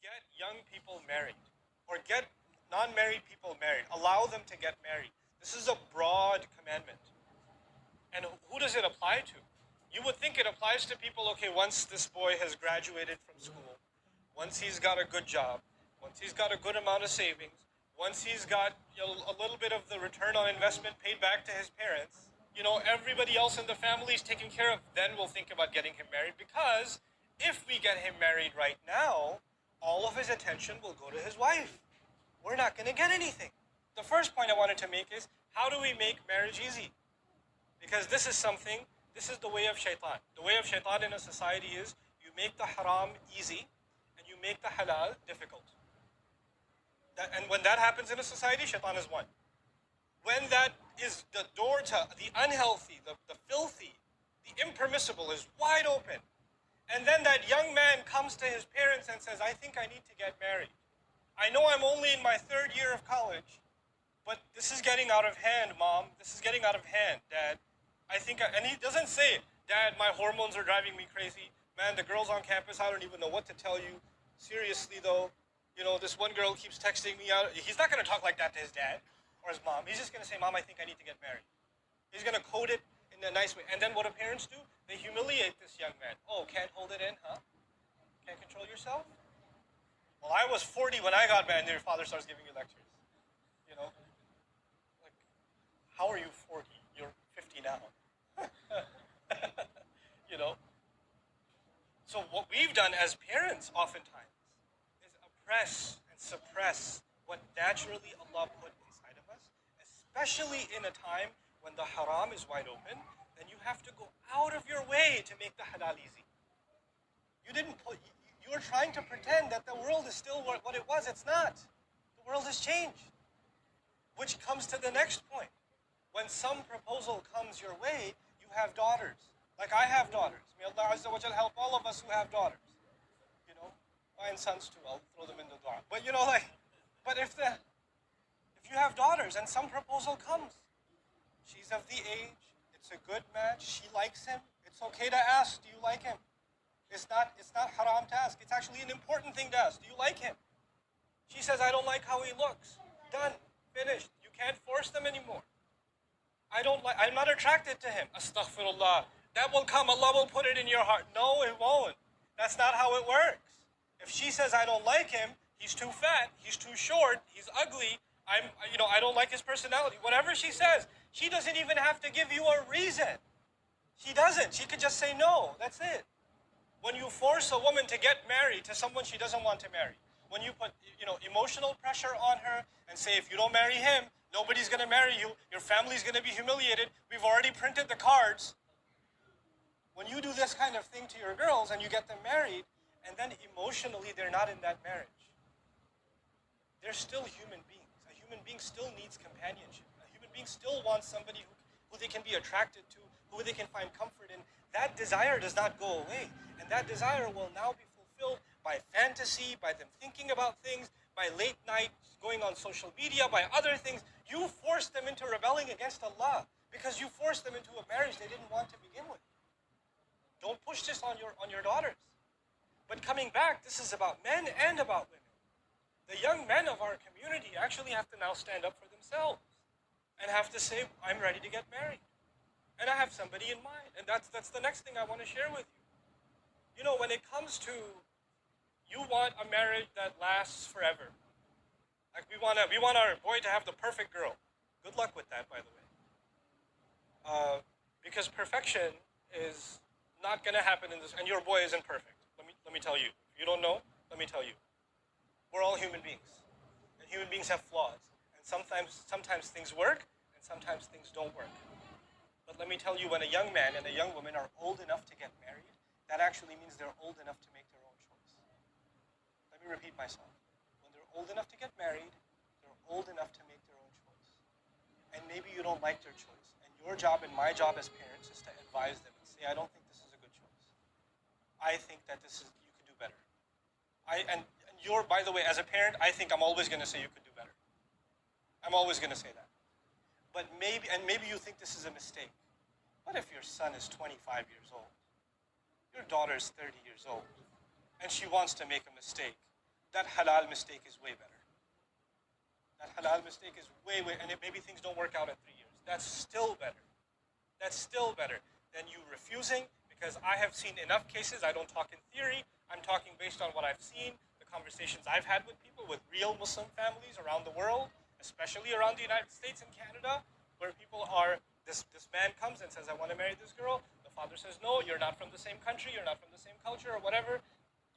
get young people married, or get non-married people married. Allow them to get married. This is a broad commandment. And who does it apply to? You would think it applies to people, okay, once this boy has graduated from school, once he's got a good job, once he's got a good amount of savings, once he's got a little bit of the return on investment paid back to his parents, everybody else in the family is taken care of, then we'll think about getting him married. Because if we get him married right now, all of his attention will go to his wife. We're not going to get anything. The first point I wanted to make is, how do we make marriage easy? Because this is the way of shaitan. The way of shaitan in a society is, you make the haram easy, and you make the halal difficult. And when that happens in a society, shaitan is won. When that is the door to the unhealthy, the filthy, the impermissible is wide open, and then that young man comes to his parents and says, I think I need to get married. I know I'm only in my 3rd year of college, but this is getting out of hand, Mom. This is getting out of hand, Dad. And he doesn't say, Dad, my hormones are driving me crazy. Man, the girls on campus, I don't even know what to tell you. Seriously though, this one girl keeps texting me out. He's not going to talk like that to his dad or his mom. He's just going to say, Mom, I think I need to get married. He's going to code it in a nice way. And then what do parents do? They humiliate this young man. Oh, can't hold it in, huh? Can't control yourself? Well, I was 40 when I got married, and your father starts giving you lectures. Like, how are you 40? You're 50 now. So what we've done as parents oftentimes is oppress and suppress what naturally Allah put inside of us, especially in a time when the haram is wide open. Then you have to go out of your way to make the halal easy. You were trying to pretend that the world is still what it was. It's not. The world has changed. Which comes to the next point. When some proposal comes your way, you have daughters. Like I have daughters. May Allah Azza wa Jal help all of us who have daughters. And sons too. I'll throw them in the dua. But but if you have daughters and some proposal comes, she's of the age, it's a good match, she likes him, it's okay to ask, do you like him? It's not haram to ask. It's actually an important thing to ask. Do you like him? She says, I don't like how he looks. Done. Finished. You can't force them anymore. I'm not attracted to him. Astaghfirullah. That will come. Allah will put it in your heart. No, it won't. That's not how it works. If she says, I don't like him, he's too fat, he's too short, he's ugly, I don't like his personality. Whatever she says, she doesn't even have to give you a reason. She doesn't. She could just say no. That's it. When you force a woman to get married to someone she doesn't want to marry, when you put emotional pressure on her and say, if you don't marry him, nobody's going to marry you, your family's going to be humiliated, we've already printed the cards. When you do this kind of thing to your girls and you get them married, and then emotionally they're not in that marriage, they're still human beings. A human being still needs companionship. A human being still wants somebody who they can be attracted to, who they can find comfort in. That desire does not go away. And that desire will now be fulfilled by fantasy, by them thinking about things, by late night going on social media, by other things. You forced them into rebelling against Allah because you forced them into a marriage they didn't want to begin with. Don't push this on your daughters. But coming back, this is about men and about women. The young men of our community actually have to now stand up for themselves and have to say, I'm ready to get married. And I have somebody in mind. And that's the next thing I want to share with you. When it comes to, you want a marriage that lasts forever. Like we want our boy to have the perfect girl. Good luck with that, by the way. Because perfection is not going to happen in this, and your boy isn't perfect. Let me tell you. If you don't know, let me tell you. We're all human beings, and human beings have flaws. And sometimes things work, and sometimes things don't work. But let me tell you, when a young man and a young woman are old enough to get married, that actually means they're old enough to make their own choice. Let me repeat myself. When they're old enough to get married, they're old enough to make their own choice. And maybe you don't like their choice. And your job and my job as parents is to advise them and say, I don't think this is a good choice. I think that you could do better. By the way, as a parent, I think I'm always going to say you could do better. I'm always going to say that. But maybe you think this is a mistake. What if your son is 25 years old? Your daughter is 30 years old, and she wants to make a mistake. that halal mistake is way better. That halal mistake is way, and maybe things don't work out in 3 years. That's still better. That's still better than you refusing, because I have seen enough cases. I don't talk in theory. I'm talking based on what I've seen, the conversations I've had with people, with real Muslim families around the world, especially around the United States and Canada, where people are, this man comes and says, I want to marry this girl. The father says, no, you're not from the same country, you're not from the same culture or whatever.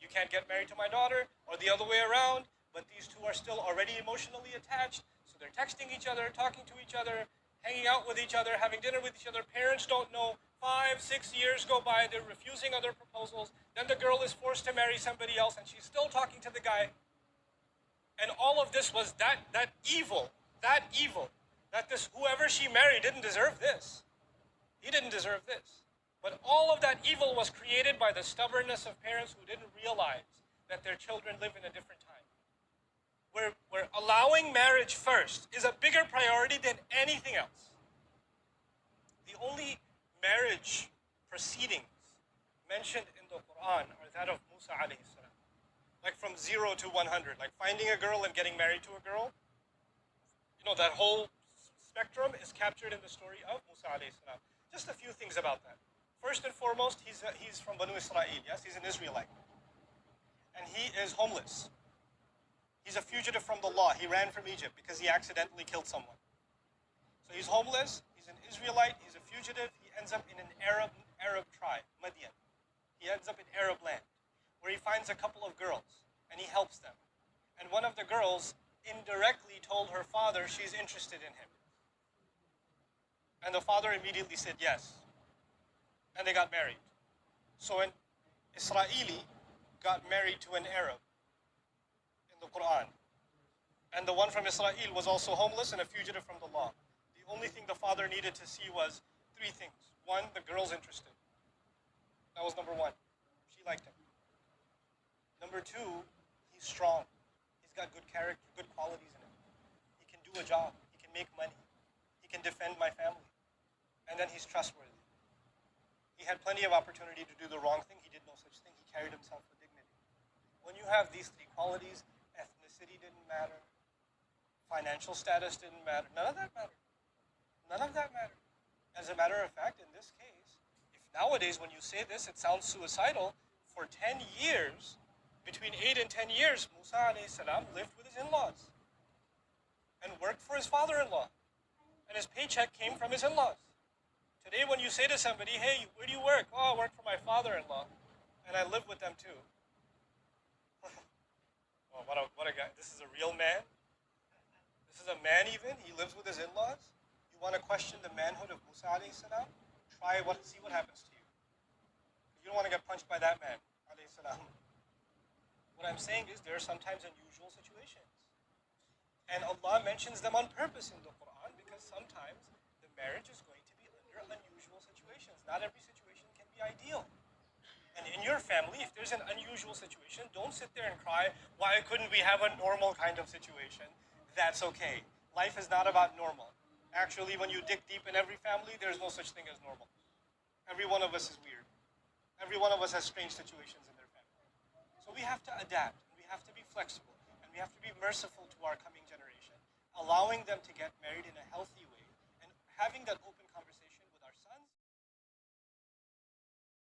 You can't get married to my daughter, or the other way around. But these two are still already emotionally attached, so they're texting each other, talking to each other, hanging out with each other, having dinner with each other. Parents don't know. 5, 6 years go by, they're refusing other proposals. Then the girl is forced to marry somebody else, and she's still talking to the guy. And all of this was that evil, that this whoever she married didn't deserve this. He didn't deserve this. But all of that evil was created by the stubbornness of parents who didn't realize that their children live in a different time. Where allowing marriage first is a bigger priority than anything else. The only marriage proceedings mentioned in the Quran are that of Musa alayhi salam. Like from 0 to 100, like finding a girl and getting married to a girl. You know, that whole spectrum is captured in the story of Musa alayhi salam. Just a few things about that. First and foremost, he's from Banu Israel, yes? He's an Israelite. And he is homeless. He's a fugitive from the law. He ran from Egypt because he accidentally killed someone. So he's homeless, he's an Israelite, he's a fugitive. He ends up in an Arab tribe, Madian. He ends up in Arab land, where he finds a couple of girls, and he helps them. And one of the girls indirectly told her father she's interested in him. And the father immediately said yes. And they got married. So an Israeli got married to an Arab in the Quran. And the one from Israel was also homeless and a fugitive from the law. The only thing the father needed to see was 3 things. 1, the girl's interested. That was number 1. She liked him. Number 2, he's strong. He's got good character, good qualities in him. He can do a job. He can make money. He can defend my family. And then he's trustworthy. He had plenty of opportunity to do the wrong thing. He did no such thing. He carried himself with dignity. When you have these 3 qualities, ethnicity didn't matter, financial status didn't matter, none of that mattered. None of that mattered. As a matter of fact, in this case, if nowadays when you say this, it sounds suicidal, for 10 years, between 8 and 10 years, Musa alayhi salam lived with his in-laws and worked for his father-in-law. And his paycheck came from his in-laws. Today when you say to somebody, hey, where do you work? Oh, I work for my father-in-law, and I live with them too. Oh, what a guy. This is a real man. This is a man even. He lives with his in-laws. You want to question the manhood of Musa alayhi salam? See what happens to you. You don't want to get punched by that man alayhi salam. What I'm saying is there are sometimes unusual situations. And Allah mentions them on purpose in the Quran because sometimes the marriage is going to be under unusual situations. Not every situation can be ideal. And in your family, if there's an unusual situation, don't sit there and cry, why couldn't we have a normal kind of situation? That's okay. Life is not about normal. Actually, when you dig deep in every family, there's no such thing as normal. Every one of us is weird. Every one of us has strange situations in their family. So we have to adapt, and we have to be flexible, and we have to be merciful to our coming generation, allowing them to get married in a healthy way, and having that open